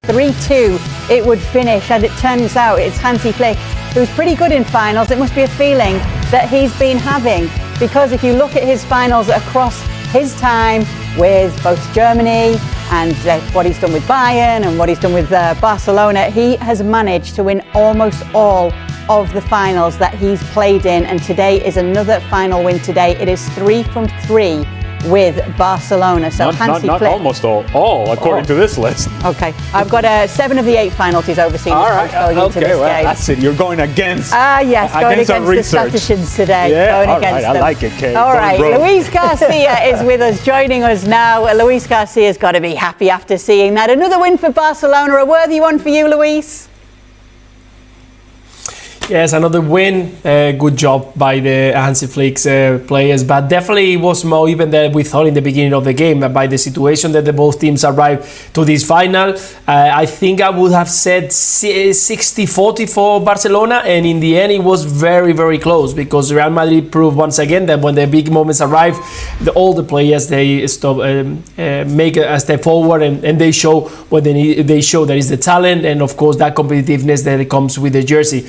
3-2 it would finish. As it turns out, it's Hansi Flick, who's pretty good in finals. It must be a feeling that he's been having, because if you look at his finals across his time with both Germany and what he's done with Bayern and what he's done with Barcelona, he has managed to win almost all of the finals that he's played in, and today is another final win today. It is 3 from 3 with Barcelona. So not almost all according to this list. Okay, I've got 7 of the 8 finals he's overseen. All right, going into this game. That's it. You're going against. Yes, going against the statisticians today. Yeah, going against I them. like it, Kay. All right, Luis Garcia is with us, joining us now. Luis Garcia's got to be happy after seeing that. Another win for Barcelona, a worthy one for you, Luis. Yes, another win. Good job by the Hansi Flick's players, but definitely it was more even than we thought in the beginning of the game. By the situation that both teams arrived to this final, I think I would have said 60-40 for Barcelona, and in the end it was very, very close, because Real Madrid proved once again that when the big moments arrive, all the players, they stop, make a step forward, and they show what they need. They show there is the talent, and of course that competitiveness that comes with the jersey.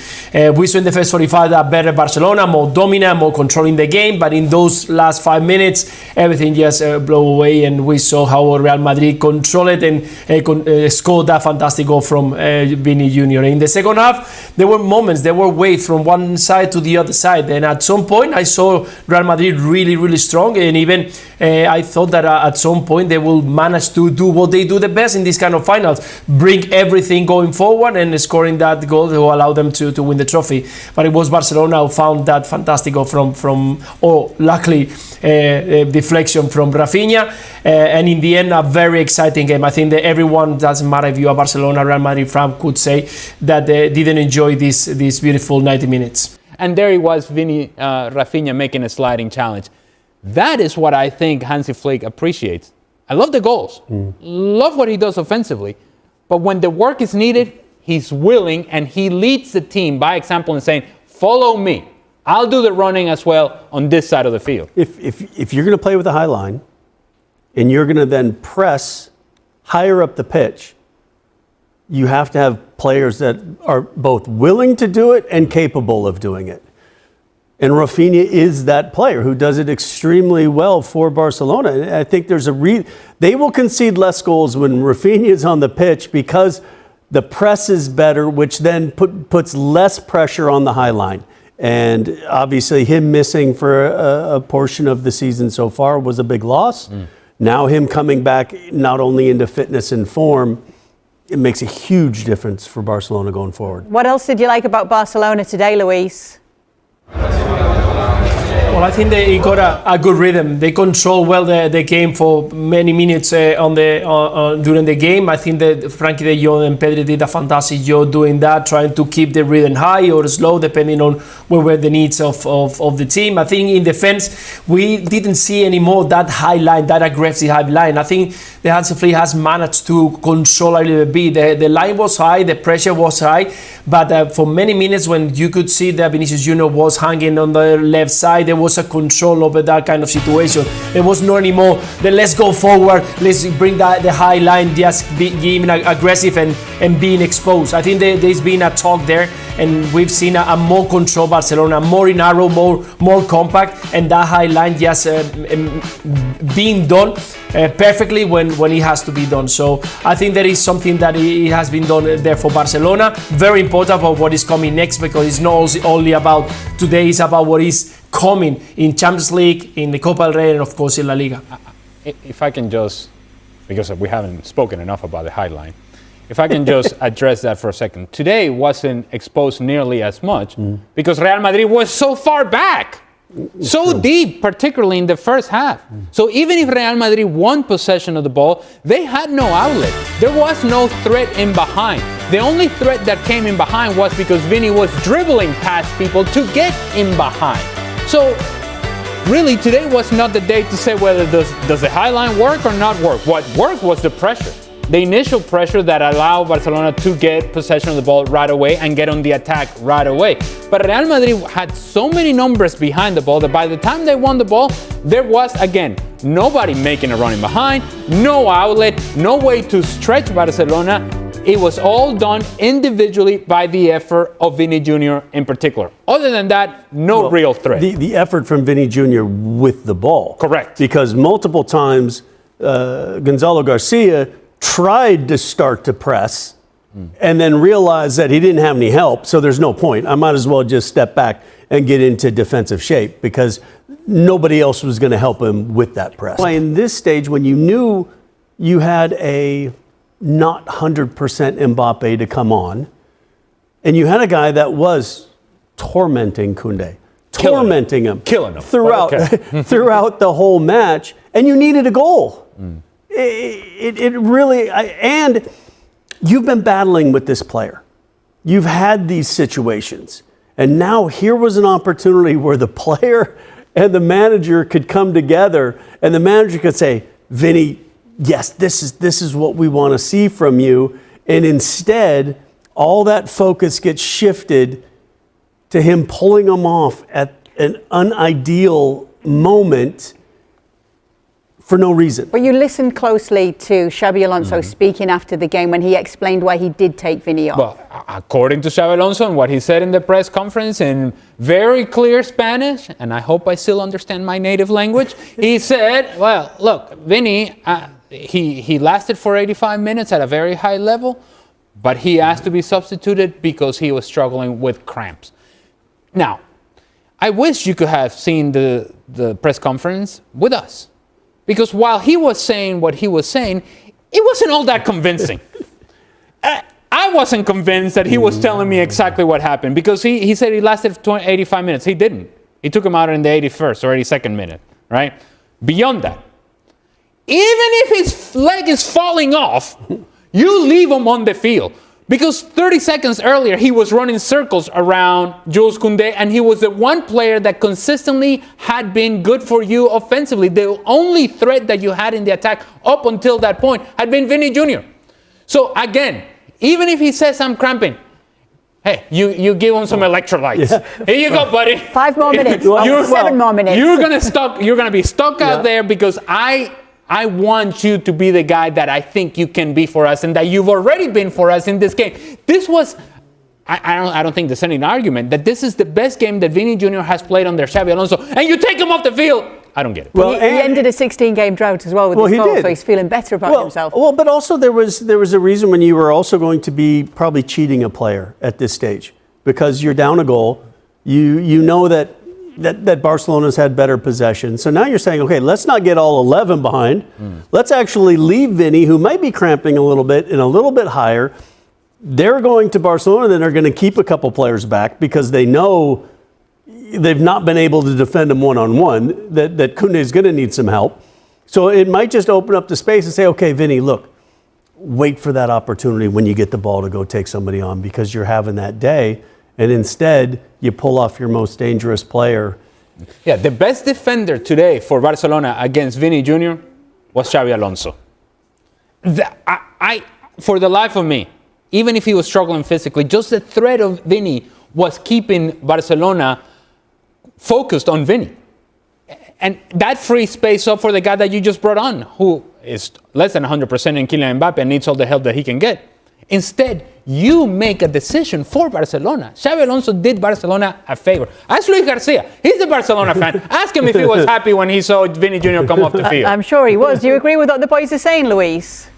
We saw in the first 45 that better Barcelona, more dominant, more controlling the game, but in those last 5 minutes, everything just blew away, and we saw how Real Madrid controlled it and scored that fantastic goal from Vini Jr. In the second half, there were moments, there were waves from one side to the other side, and at some point I saw Real Madrid really, really strong, and even I thought that at some point they will manage to do what they do the best in these kind of finals, bring everything going forward and scoring that goal to allow them to win the trophy. But it was Barcelona who found that fantastic goal luckily deflection from Rafinha, and in the end a very exciting game. I think that everyone, doesn't matter if you are Barcelona, Real Madrid fan, could say that they didn't enjoy this beautiful 90 minutes. And there he was, Rafinha making a sliding challenge. That is what I think Hansi Flick appreciates. I love the goals, love what he does offensively, but when the work is needed, he's willing, and he leads the team by example and saying, follow me. I'll do the running as well on this side of the field. If you're going to play with a high line and you're going to then press higher up the pitch, you have to have players that are both willing to do it and capable of doing it. And Rafinha is that player who does it extremely well for Barcelona. I think they will concede less goals when Rafinha is on the pitch, because the press is better, which then puts less pressure on the high line. And obviously him missing for a portion of the season so far was a big loss. Now him coming back not only into fitness and form, it makes a huge difference for Barcelona going forward. What else did you like about Barcelona today, Luis? Well, I think they got a good rhythm. They control well the game for many minutes during the game. I think that Frankie de Jong and Pedri did a fantastic job doing that, trying to keep the rhythm high or slow, depending on what were the needs of the team. I think in defense, we didn't see anymore that high line, that aggressive high line. I think the Hansi Flick has managed to control a little bit. The line was high, the pressure was high, but for many minutes when you could see that Vinicius Jr. was hanging on the left side, there was a control over that kind of situation. There was no anymore let's go forward, let's bring the high line, just being aggressive and being exposed. I think there's been a talk there, and we've seen a more controlled Barcelona, more narrow, more compact, and that high line just being done perfectly when it has to be done. So I think there is something that it has been done there for Barcelona. Very important for what is coming next, because it's not only about today, it's about what is coming in Champions League, in the Copa del Rey, and of course in La Liga. If I can just, because we haven't spoken enough about the high line, if I can just address that for a second. Today wasn't exposed nearly as much because Real Madrid was so far back, so deep, particularly in the first half. So even if Real Madrid won possession of the ball, they had no outlet. There was no threat in behind. The only threat that came in behind was because Vini was dribbling past people to get in behind. So really, today was not the day to say whether does the high line work or not work. What worked was the pressure. The initial pressure that allowed Barcelona to get possession of the ball right away and get on the attack right away. But Real Madrid had so many numbers behind the ball that by the time they won the ball, there was, again, nobody making a running behind, no outlet, no way to stretch Barcelona. it was all done individually by the effort of Vinny Jr. in particular. Other than that, no real threat. The effort from Vinny Jr. with the ball. Correct. Because multiple times Gonzalo Garcia tried to start to press and then realized that he didn't have any help, so there's no point. I might as well just step back and get into defensive shape because nobody else was going to help him with that press. In this stage, when you knew you had a not 100% Mbappe to come on, and you had a guy that was tormenting Koundé, tormenting him throughout throughout the whole match, and you needed a goal. It really, and you've been battling with this player. You've had these situations, and now here was an opportunity where the player and the manager could come together, and the manager could say, Vinny, yes, this is what we want to see from you. And instead, all that focus gets shifted to him pulling him off at an unideal moment for no reason. But you listened closely to Xabi Alonso speaking after the game when he explained why he did take Vinny off. Well, according to Xabi Alonso and what he said in the press conference in very clear Spanish, and I hope I still understand my native language, he said, well, look, Vinny, he lasted for 85 minutes at a very high level, but he asked to be substituted because he was struggling with cramps. Now, I wish you could have seen the press conference with us. Because while he was saying what he was saying, it wasn't all that convincing. I wasn't convinced that he was telling me exactly what happened because he said he lasted 85 minutes. He didn't. He took him out in the 81st or 82nd minute, right? Beyond that, even if his leg is falling off, you leave him on the field. Because 30 seconds earlier, he was running circles around Jules Koundé, and he was the one player that consistently had been good for you offensively. The only threat that you had in the attack up until that point had been Vinny Jr. So again, even if he says I'm cramping, hey, you give him some electrolytes. Yeah. Here you go, buddy. 5 more minutes. 7 more minutes. You're gonna be stuck out there because I want you to be the guy that I think you can be for us and that you've already been for us in this game. This was, I don't think there's any argument that this is the best game that Vinny Jr. has played under Xabi Alonso, and you take him off the field. I don't get it. Well, he ended a 16-game drought as well with his goal, so he's feeling better about himself. Well, but also there was a reason when you were also going to be probably cheating a player at this stage because you're down a goal. You know that Barcelona's had better possession. So now you're saying, okay, let's not get all 11 behind. Let's actually leave Vinny, who might be cramping a little bit and a little bit higher. They're going to Barcelona, then they're going to keep a couple players back because they know they've not been able to defend him one-on-one, that Koundé is going to need some help. So it might just open up the space and say, okay, Vinny, look, wait for that opportunity when you get the ball to go take somebody on because you're having that day. And instead, you pull off your most dangerous player. Yeah, the best defender today for Barcelona against Vinny Jr. was Xabi Alonso. For the life of me, even if he was struggling physically, just the threat of Vinny was keeping Barcelona focused on Vinny. And that free space up for the guy that you just brought on, who is less than 100% in Kylian Mbappe and needs all the help that he can get. Instead, you make a decision for Barcelona. Xabi Alonso did Barcelona a favor. Ask Luis Garcia. He's the Barcelona fan. Ask him if he was happy when he saw Vinny Jr. come off the field. I'm sure he was. Do you agree with what the boys are saying, Luis?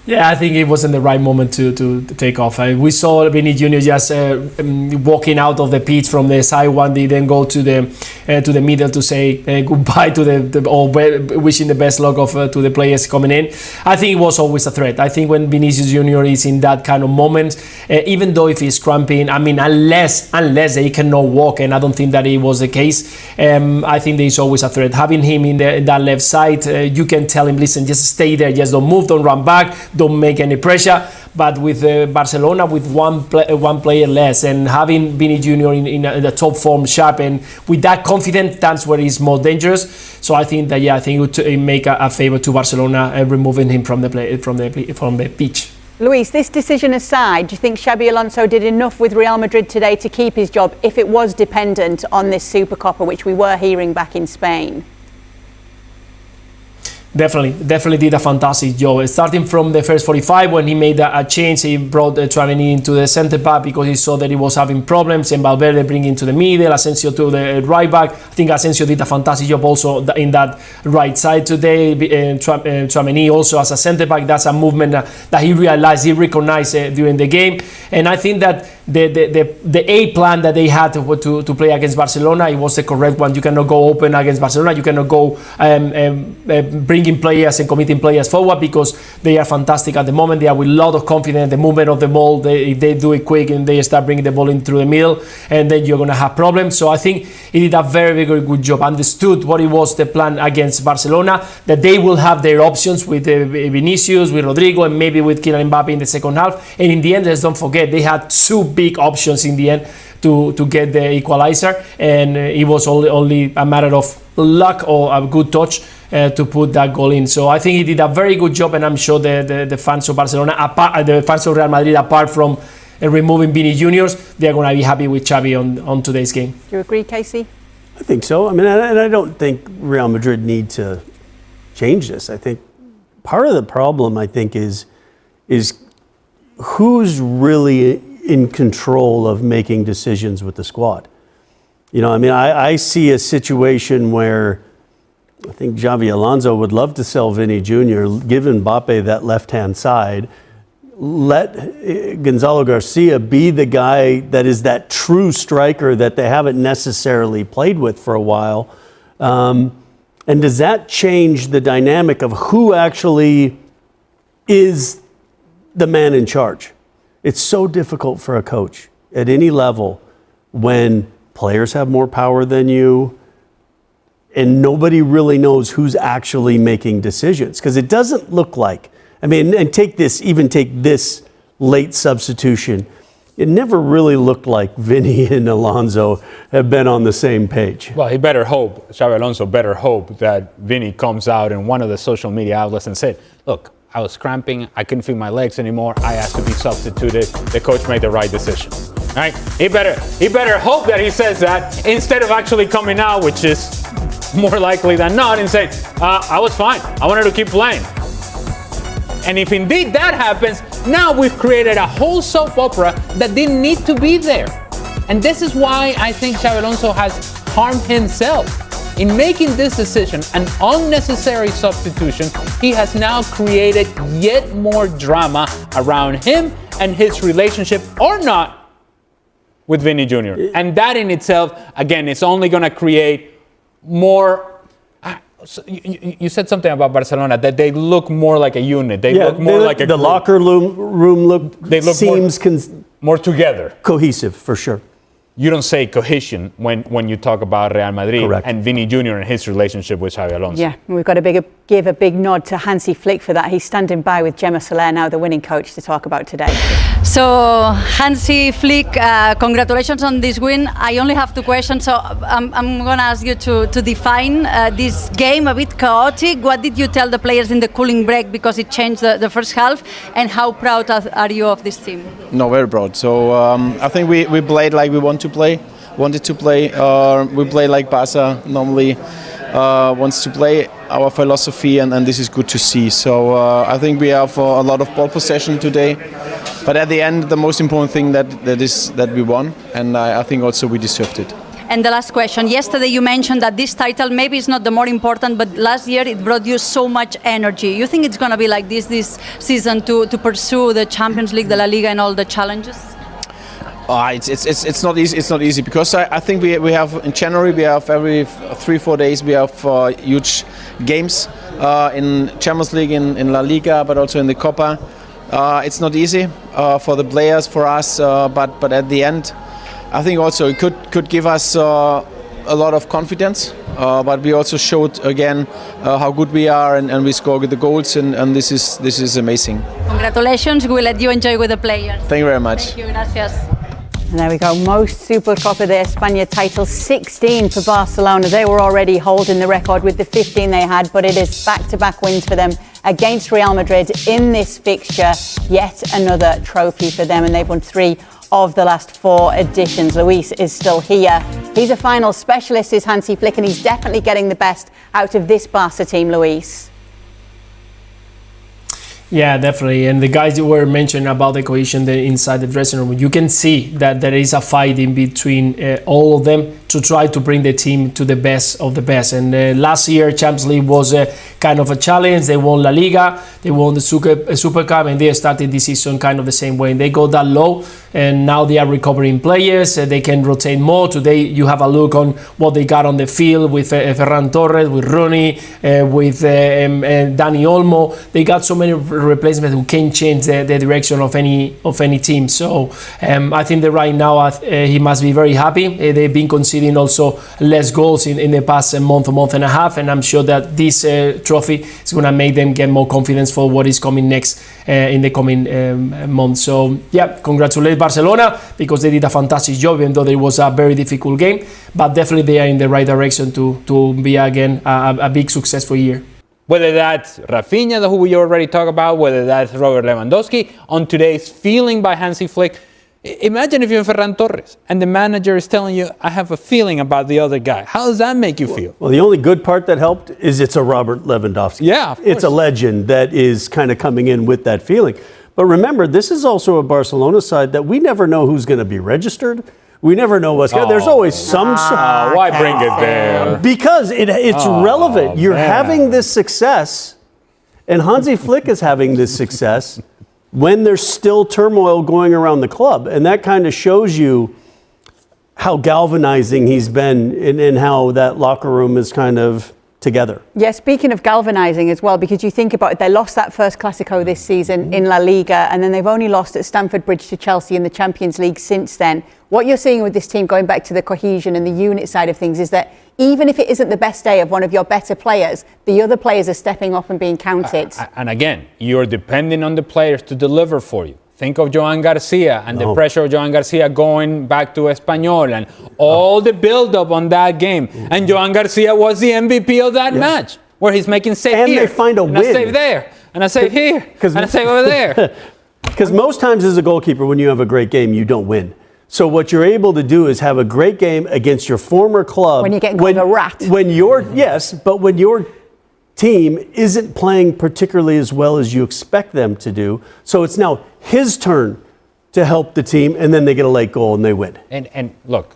Yeah, I think it wasn't the right moment to take off. We saw Vinny Jr. just walking out of the pitch from the side one. They then go to the middle to say goodbye to or wishing the best luck to the players coming in. I think it was always a threat. I think when Vinicius Jr. is in that kind of moment, even though if he's cramping, I mean, unless he cannot walk, and I don't think that it was the case, I think there is always a threat. Having him in that left side, you can tell him, listen, just stay there, just don't move, don't run back, don't make any pressure. But with Barcelona, with one player less, and having Vinny Jr. in the top form, sharp, and with that confidence, that's where he's more dangerous. So I think that it would make a favor to Barcelona, removing him from the pitch. Luis, this decision aside, do you think Xabi Alonso did enough with Real Madrid today to keep his job if it was dependent on this Supercopa, which we were hearing back in Spain? Definitely did a fantastic job. Starting from the first 45, when he made a change, he brought Tchouaméni into the centre back because he saw that he was having problems, and Valverde bringing to the middle, Asensio to the right back. I think Asensio did a fantastic job also in that right side today. Tchouaméni also as a centre back, that's a movement that he realized, he recognized during the game. And I think that the A plan that they had to play against Barcelona, it was the correct one. You cannot go open against Barcelona. You cannot go bringing players and committing players forward, because they are fantastic at the moment. They are with a lot of confidence. The movement of the ball, they do it quick, and they start bringing the ball in through the middle, and then you're going to have problems. So I think he did a very, very good job. Understood what it was the plan against Barcelona, that they will have their options with Vinicius, with Rodrigo, and maybe with Kylian Mbappe in the second half. And in the end, let's don't forget, they had two big options in the end to get the equalizer, and it was only a matter of luck or a good touch to put that goal in. So I think he did a very good job, and I'm sure the fans of Barcelona, the fans of Real Madrid, apart from removing Vini Juniors, they're going to be happy with Xavi on today's game. Do you agree, Casey? I think so. I mean, and I don't think Real Madrid need to change this. I think part of the problem, I think, is who's really in control of making decisions with the squad. You know, I mean, I see a situation where I think Xavi Alonso would love to sell Vini Jr., give Mbappe that left-hand side, let Gonzalo Garcia be the guy that is that true striker that they haven't necessarily played with for a while. And does that change the dynamic of who actually is the man in charge? It's so difficult for a coach at any level when players have more power than you and nobody really knows who's actually making decisions. Because it doesn't look like, I mean, and take this late substitution. It never really looked like Vini and Alonso have been on the same page. Well, Xabi Alonso better hope that Vini comes out in one of the social media outlets and said, look, I was cramping, I couldn't feel my legs anymore, I asked to be substituted, the coach made the right decision. All right? He better hope that he says that instead of actually coming out, which is more likely than not, and say, I was fine, I wanted to keep playing. And if indeed that happens, now we've created a whole soap opera that didn't need to be there. And this is why I think Xabi Alonso has harmed himself. In making this decision, an unnecessary substitution, he has now created yet more drama around him and his relationship, or not, with Vini Jr. And that in itself, again, is only going to create more. So you said something about Barcelona, that they look more like a unit. They look more like a the group. locker room seems more together, cohesive for sure. You don't say cohesion when you talk about Real Madrid. Correct. And Vini Jr. and his relationship with Xabi Alonso. Yeah, we've got to give a big nod to Hansi Flick for that. He's standing by with Gemma Soler, now the winning coach, to talk about today. So, Hansi Flick, congratulations on this win. I only have two questions, so I'm going to ask you to define this game, a bit chaotic. What did you tell the players in the cooling break, because it changed the first half, and how proud are you of this team? No, very proud. So I think we played like we wanted to play. We play like Barca normally wants to play, our philosophy, and this is good to see. So I think we have a lot of ball possession today, but at the end the most important thing that we won, and I think also we deserved it. And the last question, yesterday you mentioned that this title maybe is not the more important, but last year it brought you so much energy. You think it's going to be like this season to pursue the Champions League, the La Liga, and all the challenges? It's not easy. It's not easy because I think we have in January, we have every 3-4 days we have huge games in Champions League, in La Liga, but also in the Copa. It's not easy for the players, for us, but at the end, I think also it could give us a lot of confidence. But we also showed again how good we are, and we scored with the goals, and this is amazing. Congratulations! We'll let you enjoy with the players. Thank you very much. Thank you. Gracias. And there we go, most Supercopa de España titles, 16 for Barcelona. They were already holding the record with the 15 they had, but it is back-to-back wins for them against Real Madrid in this fixture. Yet another trophy for them, and they've won 3 of the last 4 editions. Luis is still here. He's a final specialist, is Hansi Flick, and he's definitely getting the best out of this Barca team, Luis. Yeah, definitely. And the guys that were mentioned about the cohesion inside the dressing room, you can see that there is a fight in between all of them to try to bring the team to the best of the best. And last year, Champions League was kind of a challenge. They won La Liga, they won the Super Cup, and they started this season kind of the same way. And they got that low, and now they are recovering players. They can rotate more. Today, you have a look on what they got on the field with Ferran Torres, with Rooney, with Dani Olmo. They got so many replacements who can change the direction of any team. So I think that right now he must be very happy. They've been conceding also less goals in the past month and a half, and I'm sure that this trophy is going to make them get more confidence for what is coming next in the coming months. So yeah, congratulate Barcelona because they did a fantastic job, even though it was a very difficult game, but definitely they are in the right direction to be again a big successful year. Whether that's Rafinha, who we already talked about, whether that's Robert Lewandowski, on today's feeling by Hansi Flick. Imagine if you're Ferran Torres and the manager is telling you, I have a feeling about the other guy. How does that make you feel? Well, the only good part that helped is it's a Robert Lewandowski. Yeah, of course. It's a legend that is kind of coming in with that feeling. But remember, this is also a Barcelona side that we never know who's going to be registered. We never know what's going to. There's always some. Why bring it there? Because it's relevant. You're having this success, and Hansi Flick is having this success when there's still turmoil going around the club. And that kind of shows you how galvanizing he's been and how that locker room is kind of together. Yeah, speaking of galvanising as well, because you think about it, they lost that first Clásico this season in La Liga, and then they've only lost at Stamford Bridge to Chelsea in the Champions League since then. What you're seeing with this team, going back to the cohesion and the unit side of things, is that even if it isn't the best day of one of your better players, the other players are stepping up and being counted. And again, you're depending on the players to deliver for you. Think of Joan Garcia and the pressure of Joan Garcia going back to Espanyol and all the build-up on that game. And Joan Garcia was the MVP of that match, where he's making save and here, they find a and win. a save there, and a save here, and a save over there. Because most times as a goalkeeper, when you have a great game, you don't win. So what you're able to do is have a great game against your former club. When you're getting called a rat. When your team isn't playing particularly as well as you expect them to do. So it's now his turn to help the team, and then they get a late goal and they win. And look,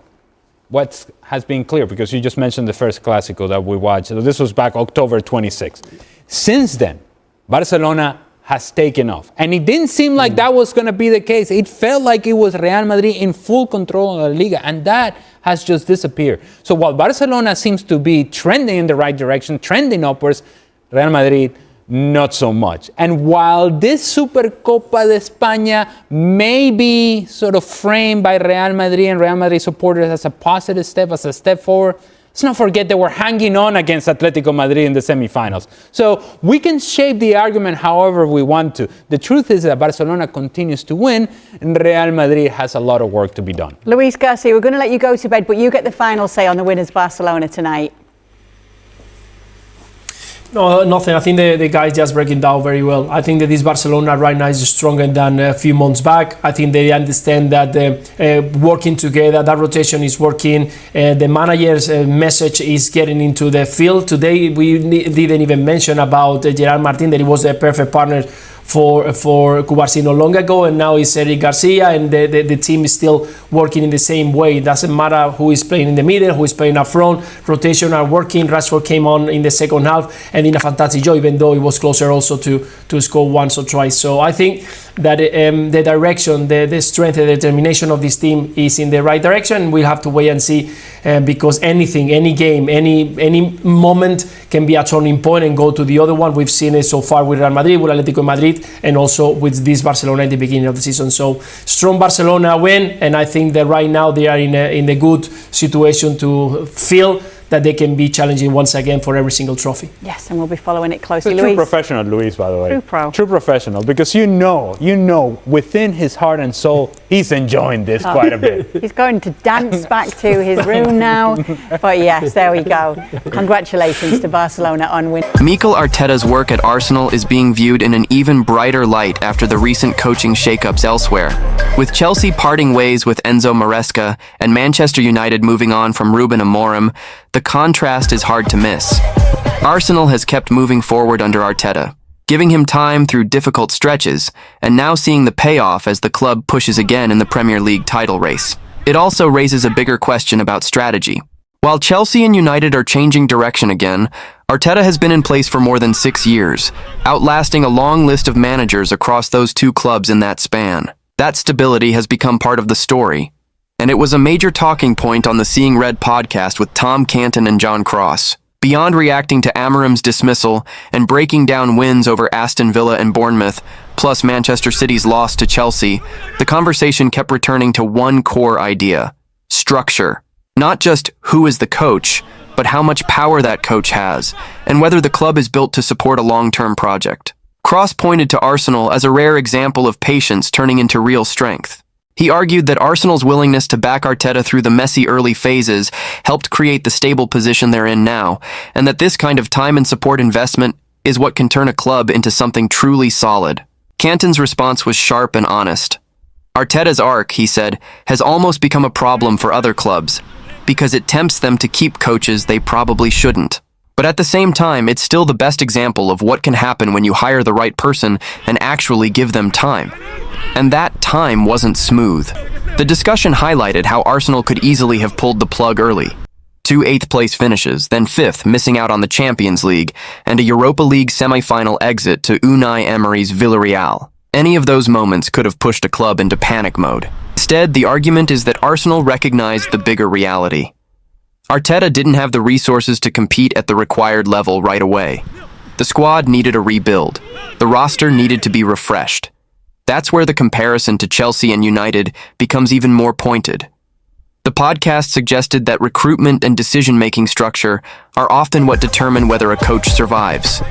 what has been clear, because you just mentioned the first Clásico that we watched. So this was back October 26th. Since then, Barcelona has taken off. And it didn't seem like that was going to be the case. It felt like it was Real Madrid in full control of La Liga, and that has just disappeared. So while Barcelona seems to be trending in the right direction, trending upwards, Real Madrid, not so much. And while this Supercopa de España may be sort of framed by Real Madrid and Real Madrid supporters as a positive step, as a step forward, let's not forget that we're hanging on against Atletico Madrid in the semifinals. So we can shape the argument however we want to. The truth is that Barcelona continues to win, and Real Madrid has a lot of work to be done. Luis Garcia, we're going to let you go to bed, but you get the final say on the winners Barcelona tonight. No, nothing. I think the guys just breaking down very well. I think that this Barcelona right now is stronger than a few months back. I think they understand that working together, that rotation is working. The manager's message is getting into the field. Today, we didn't even mention about Gerard Martin, that he was the perfect partner for Cubarsí not long ago, and now it's Eric Garcia, and the team is still working in the same way. It doesn't matter who is playing in the middle, who is playing up front. Rotation are working. Rashford came on in the second half and did a fantastic job, even though it was closer also to score once or twice. So I think that the direction, the strength, the determination of this team is in the right direction. We'll have to wait and see, because anything, any game, any moment can be a turning point and go to the other one. We've seen it so far with Real Madrid, with Atletico Madrid, and also with this Barcelona at the beginning of the season. So strong Barcelona win, and I think that right now they are in a good situation to feel that they can be challenging once again for every single trophy. Yes, and we'll be following it closely. He's a true Luis. professional, Luis, by the way. True pro. True professional, because you know, within his heart and soul, he's enjoying this quite a bit. He's going to dance back to his room now. But yes, there we go. Congratulations to Barcelona on winning. Mikel Arteta's work at Arsenal is being viewed in an even brighter light after the recent coaching shakeups elsewhere. With Chelsea parting ways with Enzo Maresca and Manchester United moving on from Ruben Amorim, the contrast is hard to miss. Arsenal has kept moving forward under Arteta, giving him time through difficult stretches, and now seeing the payoff as the club pushes again in the Premier League title race. It also raises a bigger question about strategy. While Chelsea and United are changing direction again, Arteta has been in place for more than 6 years, outlasting a long list of managers across those two clubs in that span. That stability has become part of the story, and it was a major talking point on the Seeing Red podcast with Tom Canton and John Cross. Beyond reacting to Amorim's dismissal and breaking down wins over Aston Villa and Bournemouth, plus Manchester City's loss to Chelsea, the conversation kept returning to one core idea: structure. Not just who is the coach, but how much power that coach has, and whether the club is built to support a long-term project. Cross pointed to Arsenal as a rare example of patience turning into real strength. He argued that Arsenal's willingness to back Arteta through the messy early phases helped create the stable position they're in now, and that this kind of time and support investment is what can turn a club into something truly solid. Canton's response was sharp and honest. Arteta's arc, he said, has almost become a problem for other clubs, because it tempts them to keep coaches they probably shouldn't. But at the same time, it's still the best example of what can happen when you hire the right person and actually give them time. And that time wasn't smooth. The discussion highlighted how Arsenal could easily have pulled the plug early. 2 8th-place finishes, then 5th, missing out on the Champions League, and a Europa League semi-final exit to Unai Emery's Villarreal. Any of those moments could have pushed a club into panic mode. Instead, the argument is that Arsenal recognized the bigger reality. Arteta didn't have the resources to compete at the required level right away. The squad needed a rebuild. The roster needed to be refreshed. That's where the comparison to Chelsea and United becomes even more pointed. The podcast suggested that recruitment and decision-making structure are often what determine whether a coach survives.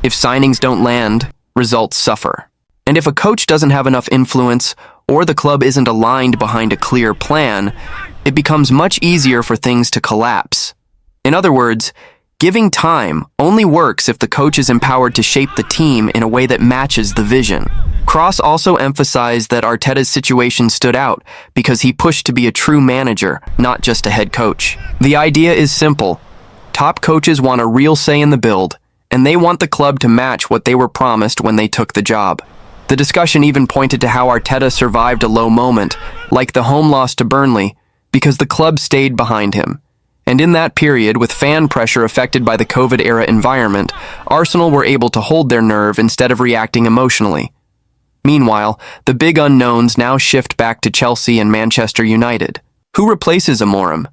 If signings don't land, results suffer. And if a coach doesn't have enough influence, or the club isn't aligned behind a clear plan, it becomes much easier for things to collapse. In other words, giving time only works if the coach is empowered to shape the team in a way that matches the vision. Cross also emphasized that Arteta's situation stood out because he pushed to be a true manager, not just a head coach. The idea is simple. Top coaches want a real say in the build, and they want the club to match what they were promised when they took the job. The discussion even pointed to how Arteta survived a low moment, like the home loss to Burnley, because the club stayed behind him. And in that period, with fan pressure affected by the COVID-era environment, Arsenal were able to hold their nerve instead of reacting emotionally. Meanwhile, the big unknowns now shift back to Chelsea and Manchester United. Who replaces Amorim?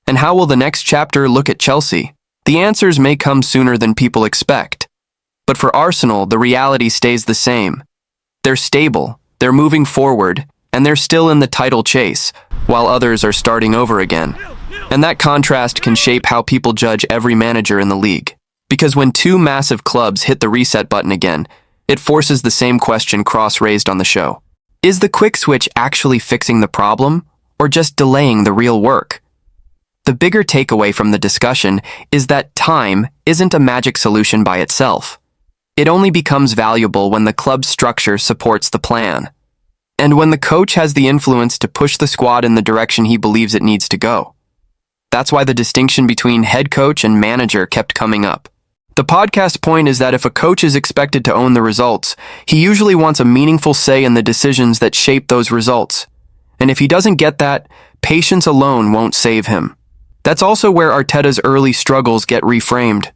And how will the next chapter look at Chelsea? The answers may come sooner than people expect. But for Arsenal, the reality stays the same. They're stable, they're moving forward, and they're still in the title chase, while others are starting over again. And that contrast can shape how people judge every manager in the league. Because when two massive clubs hit the reset button again, it forces the same question Cross raised on the show. Is the quick switch actually fixing the problem, or just delaying the real work? The bigger takeaway from the discussion is that time isn't a magic solution by itself. It only becomes valuable when the club's structure supports the plan, and when the coach has the influence to push the squad in the direction he believes it needs to go. That's why the distinction between head coach and manager kept coming up. The podcast point is that if a coach is expected to own the results, he usually wants a meaningful say in the decisions that shape those results. And if he doesn't get that, patience alone won't save him. That's also where Arteta's early struggles get reframed.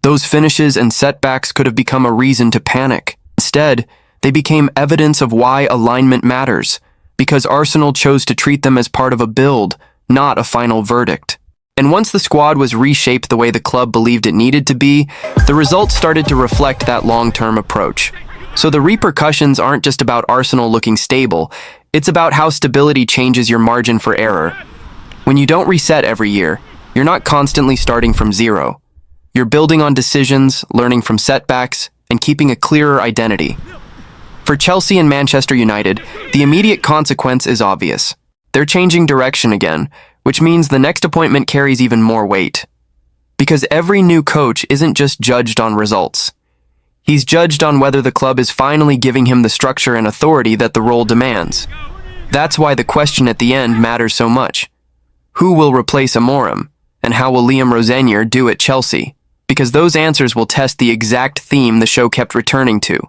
Those finishes and setbacks could have become a reason to panic. Instead, they became evidence of why alignment matters, because Arsenal chose to treat them as part of a build, not a final verdict. And once the squad was reshaped the way the club believed it needed to be, the results started to reflect that long-term approach. So the repercussions aren't just about Arsenal looking stable, it's about how stability changes your margin for error. When you don't reset every year, you're not constantly starting from zero. You're building on decisions, learning from setbacks, and keeping a clearer identity. For Chelsea and Manchester United, the immediate consequence is obvious. They're changing direction again, which means the next appointment carries even more weight. Because every new coach isn't just judged on results. He's judged on whether the club is finally giving him the structure and authority that the role demands. That's why the question at the end matters so much. Who will replace Amorim, and how will Liam Rosenior do at Chelsea? because those answers will test the exact theme the show kept returning to: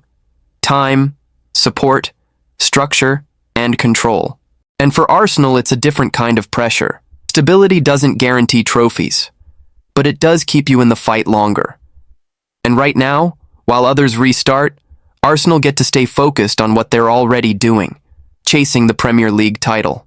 time, support, structure, and control. And for Arsenal, it's a different kind of pressure. Stability doesn't guarantee trophies, but it does keep you in the fight longer. And right now, while others restart, Arsenal get to stay focused on what they're already doing, chasing the Premier League title.